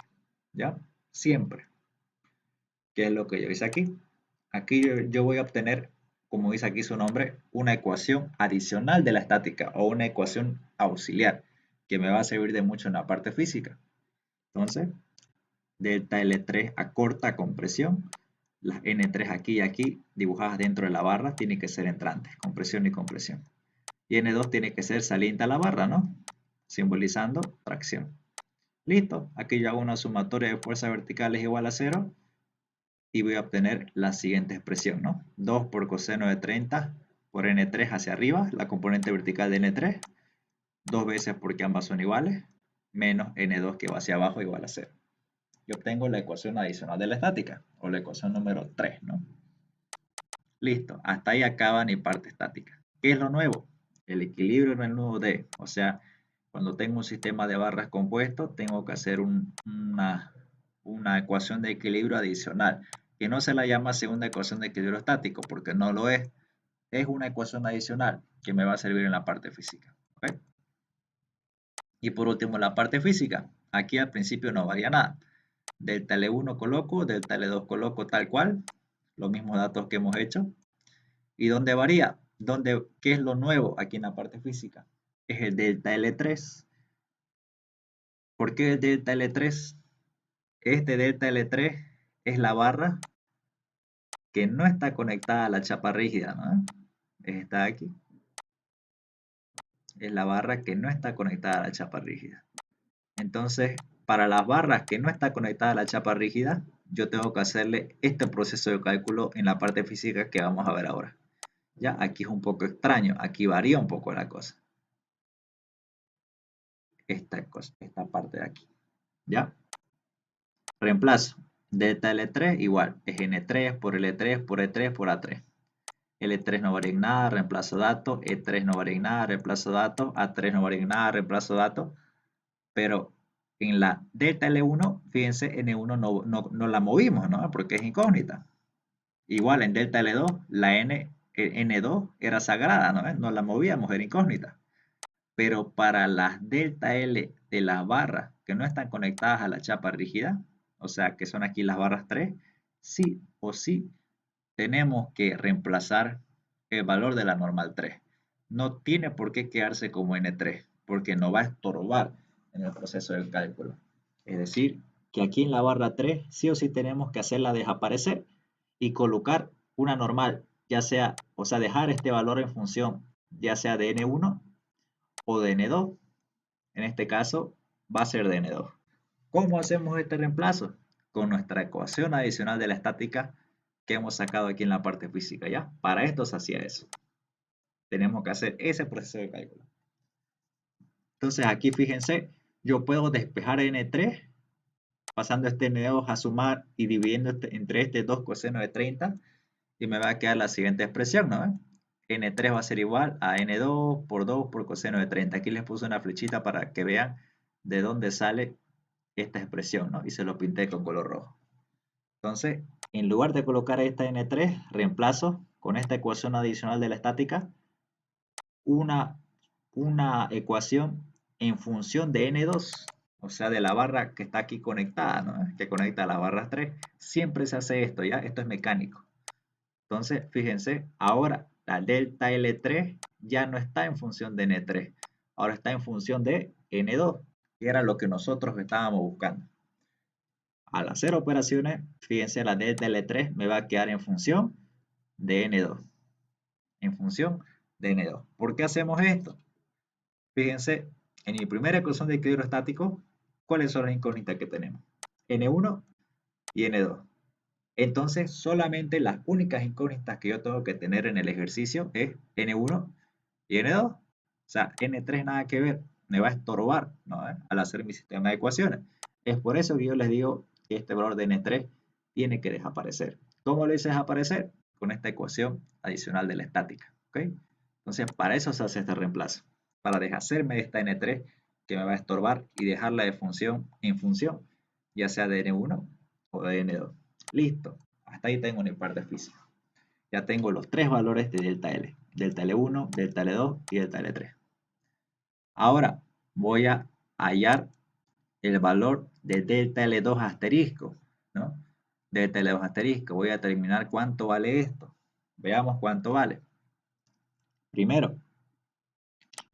¿ya? Siempre. ¿Qué es lo que yo hice aquí? Aquí yo voy a obtener, como dice aquí su nombre, una ecuación adicional de la estática o una ecuación auxiliar que me va a servir de mucho en la parte física. Entonces, delta L3 acorta compresión, las N3 aquí y aquí dibujadas dentro de la barra tienen que ser entrantes, compresión y compresión. Y N2 tiene que ser saliente a la barra, ¿no? Simbolizando tracción. Listo, aquí yo hago una sumatoria de fuerzas verticales igual a 0 y voy a obtener la siguiente expresión, ¿no? 2 por coseno de 30 por N3 hacia arriba, la componente vertical de N3, 2 veces porque ambas son iguales, menos N2 que va hacia abajo igual a 0. Y obtengo la ecuación adicional de la estática, o la ecuación número 3, ¿no? Listo, hasta ahí acaba mi parte estática. ¿Qué es lo nuevo? El equilibrio en el nudo D, o sea, cuando tengo un sistema de barras compuesto, tengo que hacer una ecuación de equilibrio adicional, que no se la llama segunda ecuación de equilibrio estático, porque no lo es. Es una ecuación adicional que me va a servir en la parte física. ¿Okay? Y por último, la parte física. Aquí al principio no varía nada. Delta L1 coloco, delta L2 coloco tal cual, los mismos datos que hemos hecho. ¿Y dónde varía? ¿Qué es lo nuevo aquí en la parte física? Es el delta L3. ¿Por qué el delta L3? Este delta L3 es la barra que no está conectada a la chapa rígida, ¿no? Está aquí. Es la barra que no está conectada a la chapa rígida. Entonces, para las barras que no está conectada a la chapa rígida, yo tengo que hacerle este proceso de cálculo en la parte física que vamos a ver ahora. Ya, aquí es un poco extraño, aquí varía un poco la cosa. Esta parte de aquí. ¿Ya? Reemplazo. Delta L3 igual, es N3 por L3 por E3 por A3. L3 no varía en nada, reemplazo datos, E3 no varía en nada, reemplazo datos, A3 no varía en nada, reemplazo datos. Pero en la delta L1, fíjense, N1 no la movimos, ¿no? Porque es incógnita. Igual en delta L2, la N2 era sagrada, ¿no? No la movíamos, era incógnita. Pero para las delta L de las barras que no están conectadas a la chapa rígida, o sea, que son aquí las barras 3, sí o sí tenemos que reemplazar el valor de la normal 3. No tiene por qué quedarse como N3, porque no va a estorbar en el proceso del cálculo. Es decir, que aquí en la barra 3 sí o sí tenemos que hacerla desaparecer y colocar una normal, ya sea, o sea, dejar este valor en función, ya sea de N1 o de N2. En este caso va a ser de N2. ¿Cómo hacemos este reemplazo? Con nuestra ecuación adicional de la estática que hemos sacado aquí en la parte física, ¿ya? Para esto se hacía eso. Tenemos que hacer ese proceso de cálculo. Entonces aquí fíjense, yo puedo despejar n3 pasando este n2 a sumar y dividiendo entre este 2 coseno de 30 y me va a quedar la siguiente expresión, ¿no? n3 va a ser igual a n2 por 2 por coseno de 30. Aquí les puse una flechita para que vean de dónde sale esta expresión, ¿no? Y se lo pinté con color rojo. Entonces, en lugar de colocar esta n3, reemplazo con esta ecuación adicional de la estática una ecuación en función de n2, o sea, de la barra que está aquí conectada, ¿no? Que conecta las barras 3. Siempre se hace esto, ¿ya? Esto es mecánico. Entonces, fíjense, ahora la delta L3 ya no está en función de N3, ahora está en función de N2, que era lo que nosotros estábamos buscando. Al hacer operaciones, fíjense, la delta L3 me va a quedar en función de N2, en función de N2. ¿Por qué hacemos esto? Fíjense, en mi primera ecuación de equilibrio estático, ¿cuáles son las incógnitas que tenemos? N1 y N2. Entonces, solamente las únicas incógnitas que yo tengo que tener en el ejercicio es N1 y N2. O sea, N3 nada que ver, me va a estorbar, ¿no? Al hacer mi sistema de ecuaciones. Es por eso que yo les digo que este valor de N3 tiene que desaparecer. ¿Cómo lo hice desaparecer? Con esta ecuación adicional de la estática. ¿Ok? Entonces, para eso se hace este reemplazo. Para deshacerme de esta N3 que me va a estorbar y dejarla de función en función, ya sea de N1 o de N2. Listo. Hasta ahí tengo mi parte física. Ya tengo los tres valores de delta L. Delta L1, delta L2 y delta L3. Ahora voy a hallar el valor de delta L2 asterisco, ¿no? Delta L2 asterisco. Voy a determinar cuánto vale esto. Veamos cuánto vale. Primero,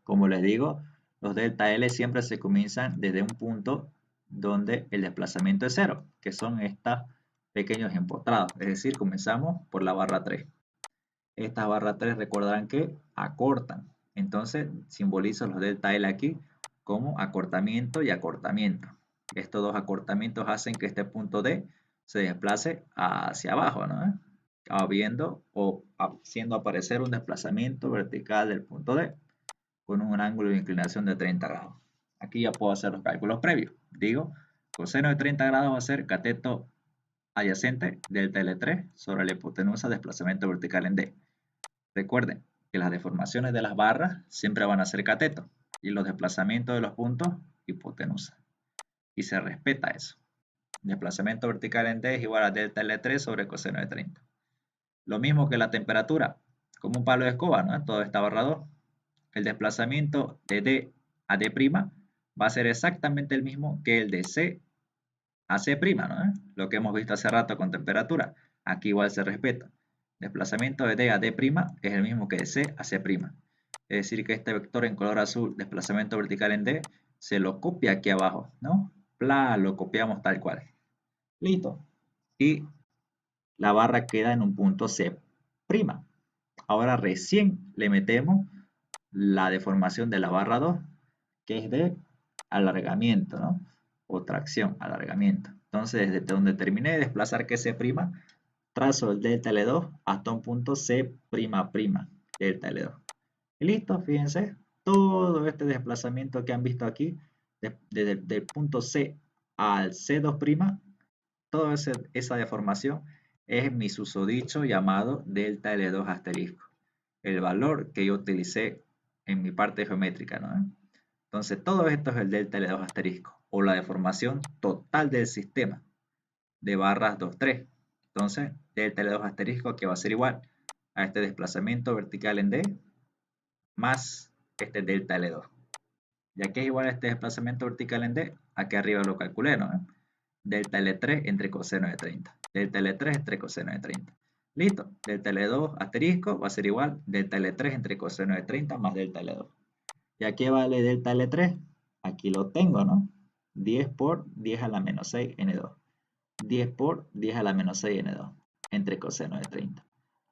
como les digo, los delta L siempre se comienzan desde un punto donde el desplazamiento es cero, que son estos pequeños empotrados. Es decir, comenzamos por la barra 3. Estas barras 3 recordarán que acortan. Entonces simbolizo los delta L aquí como acortamiento y acortamiento. Estos dos acortamientos hacen que este punto D se desplace hacia abajo, ¿no? Habiendo o haciendo aparecer un desplazamiento vertical del punto D con un ángulo de inclinación de 30 grados. Aquí ya puedo hacer los cálculos previos. Digo, coseno de 30 grados va a ser cateto adyacente delta L3 sobre la hipotenusa desplazamiento vertical en D. Recuerden que las deformaciones de las barras siempre van a ser cateto y los desplazamientos de los puntos hipotenusa. Y se respeta eso. Desplazamiento vertical en D es igual a delta L3 sobre coseno de 30. Lo mismo que la temperatura, como un palo de escoba, ¿no? Todo está barra 2. El desplazamiento de D a D' va a ser exactamente el mismo que el de C a C', ¿no? Lo que hemos visto hace rato con temperatura. Aquí igual se respeta. Desplazamiento de D a D' es el mismo que de C a C'. Es decir, que este vector en color azul, desplazamiento vertical en D, se lo copia aquí abajo, ¿no? Lo copiamos tal cual. Listo. Y la barra queda en un punto C'. Ahora recién le metemos la deformación de la barra 2, que es de alargamiento, ¿no? O tracción, alargamiento. Entonces, desde donde terminé de desplazar que C', trazo el delta L2 hasta un punto C'', delta L2. Y listo, fíjense, todo este desplazamiento que han visto aquí, desde el punto C al C2', toda esa deformación es mi susodicho llamado delta L2 asterisco. El valor que yo utilicé en mi parte geométrica, ¿no? Entonces, todo esto es el delta L2 asterisco, o la deformación total del sistema de barras 2, 3. Entonces, delta L2 asterisco que va a ser igual a este desplazamiento vertical en D más este delta L2. Ya que es igual a este desplazamiento vertical en D, aquí arriba lo calculé, ¿no? Delta L3 entre coseno de 30. Delta L3 entre coseno de 30. Listo. Delta L2 asterisco va a ser igual delta L3 entre coseno de 30 más delta L2. ¿Y a qué vale delta L3? Aquí lo tengo, ¿no? 10 por 10 a la menos 6 N2. 10 por 10 a la menos 6 N2 entre coseno de 30.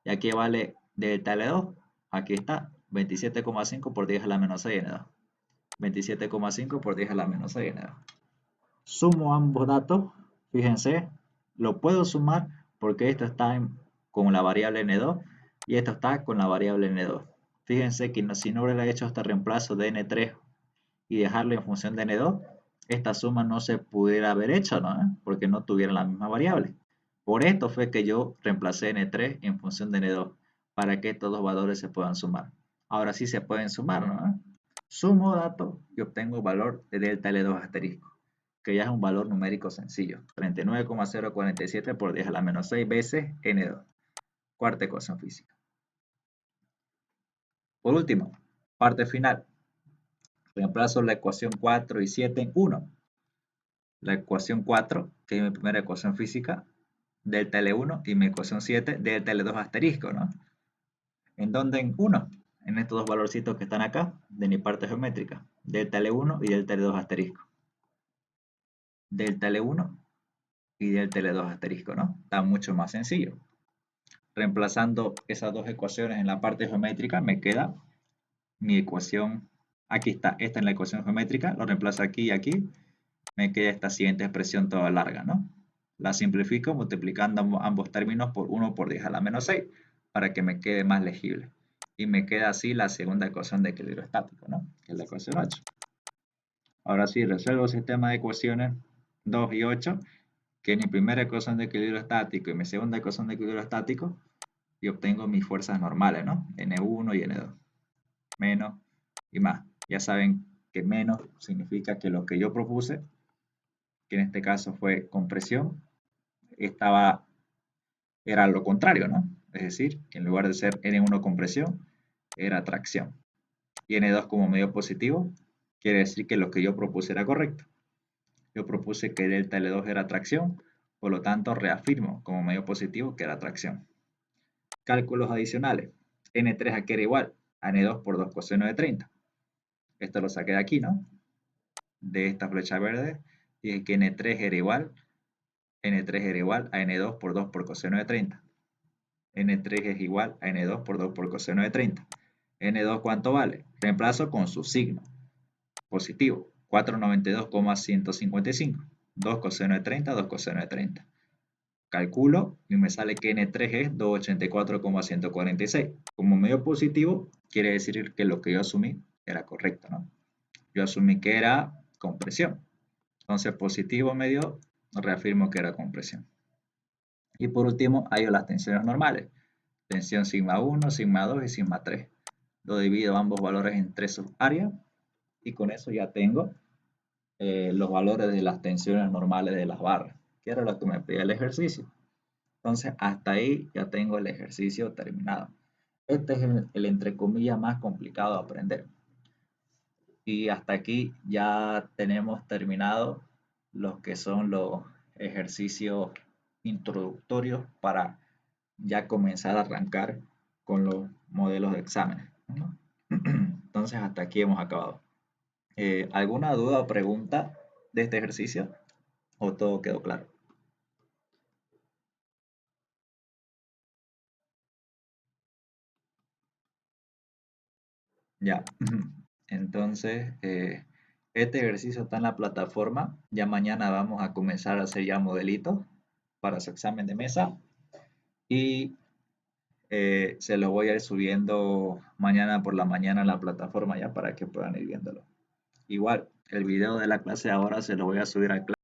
¿Y a qué vale delta L2? Aquí está, 27,5 por 10 a la menos 6 N2. 27,5 por 10 a la menos 6 N2. Sumo ambos datos, fíjense, lo puedo sumar porque esto está con la variable n2 y esto está con la variable n2. Fíjense que si no hubiera hecho este reemplazo de n3 y dejarlo en función de n2, esta suma no se pudiera haber hecho, ¿no? Porque no tuviera la misma variable. Por esto fue que yo reemplacé n3 en función de n2, para que estos dos valores se puedan sumar. Ahora sí se pueden sumar, ¿no? Sumo datos y obtengo el valor de delta L2 asterisco, que ya es un valor numérico sencillo. 39,047 por 10 a la menos 6 veces n2. Cuarta ecuación física. Por último, parte final. Reemplazo la ecuación 4 y 7 en 1. La ecuación 4, que es mi primera ecuación física, delta L1, y mi ecuación 7, delta L2 asterisco, ¿no? ¿En dónde? En 1. En estos dos valorcitos que están acá, de mi parte geométrica. Delta L1 y delta L2 asterisco. Delta L1 y delta L2 asterisco, ¿no? Está mucho más sencillo. Reemplazando esas dos ecuaciones en la parte geométrica, me queda mi ecuación. Aquí está, esta es la ecuación geométrica, lo reemplazo aquí y aquí. Me queda esta siguiente expresión toda larga, ¿no? La simplifico multiplicando ambos términos por 1 por 10 a la menos 6 para que me quede más legible. Y me queda así la segunda ecuación de equilibrio estático, ¿no? Que es la ecuación 8. Ahora sí, resuelvo el sistema de ecuaciones 2 y 8, que es mi primera ecuación de equilibrio estático y mi segunda ecuación de equilibrio estático, y obtengo mis fuerzas normales, ¿no? N1 y N2. Menos y más. Ya saben que menos significa que lo que yo propuse, que en este caso fue compresión, era lo contrario, ¿no? Es decir, que en lugar de ser N1 compresión, era tracción. Y N2 como medio positivo, quiere decir que lo que yo propuse era correcto. Yo propuse que delta L2 era tracción, por lo tanto reafirmo como medio positivo que era tracción. Cálculos adicionales. N3 aquí era igual a N2 por 2 coseno de 30. Esto lo saqué de aquí, ¿no? De esta flecha verde. Dije que N3 era igual a N2 por 2 por coseno de 30. N3 es igual a N2 por 2 por coseno de 30. N2, ¿cuánto vale? Reemplazo con su signo positivo. 492,155. 2 coseno de 30, 2 coseno de 30. Calculo y me sale que N3 es 284,146. Como medio positivo, quiere decir que lo que yo asumí era correcto, ¿no? Yo asumí que era compresión. Entonces, positivo medio, reafirmo que era compresión. Y por último, hay las tensiones normales. Tensión sigma 1, sigma 2 y sigma 3. Lo divido ambos valores en 3 subáreas y con eso ya tengo los valores de las tensiones normales de las barras, que era lo que me pedía el ejercicio. Entonces, hasta ahí ya tengo el ejercicio terminado. Este es el entre comillas más complicado de aprender. Y hasta aquí ya tenemos terminado los que son los ejercicios introductorios para ya comenzar a arrancar con los modelos de exámenes, ¿no? Entonces, hasta aquí hemos acabado. ¿Alguna duda o pregunta de este ejercicio? ¿O todo quedó claro? Ya. Entonces, este ejercicio está en la plataforma. Ya mañana vamos a comenzar a hacer ya modelitos para su examen de mesa. Y se lo voy a ir subiendo mañana por la mañana a la plataforma ya para que puedan ir viéndolo. Igual, el video de la clase ahora se lo voy a subir a clase.